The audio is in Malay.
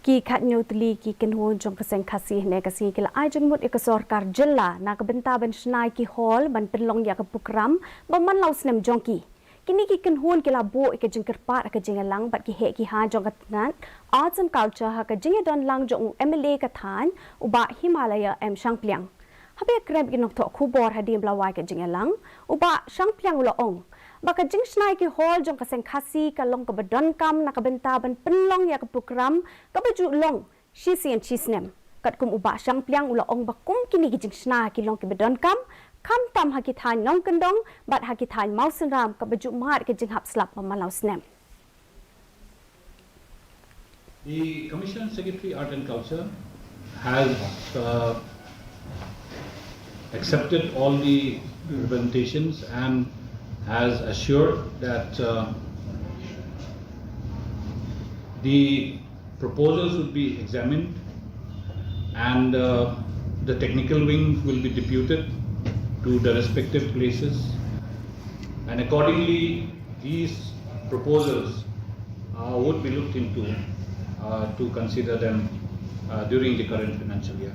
Ki kat nyutli ki Kynhun jong keseng Khasi ne kasi kila ai jeng mut Sorkar jela na kebenta ben Shna ki hall ban penlong ya ke program baman lau snem jong ki. Kini ki Kynhun kila bo ke jeng Kyrpad ke jeng lang bat ki he ki ha jong katnan arts and culture ha ke jeng don lang jong MLA kathan uba Himalaya shang pliang. Habe krem ki nok tho khubor hadim lawai ke jeng lang uba shang pliang ulo ong. Baka jing Shna ki hall jong kaseng Khasi kalong ke bedon kam na kabenta ban penlong ya ke program ka baju long shisi and shisnem kat kum uba shang pliang ula ong bakum kini ki jing Shna ki long ke bedon kam tam ha ki than long kendong bat ha ki than mausen ram ka baju mat ke jing hap slap mamalau snem. The Commission Secretary Art and Culture has accepted all the representations and has assured that the proposals would be examined and the technical wing will be deputed to the respective places, and accordingly these proposals would be looked into to consider them during the current financial year.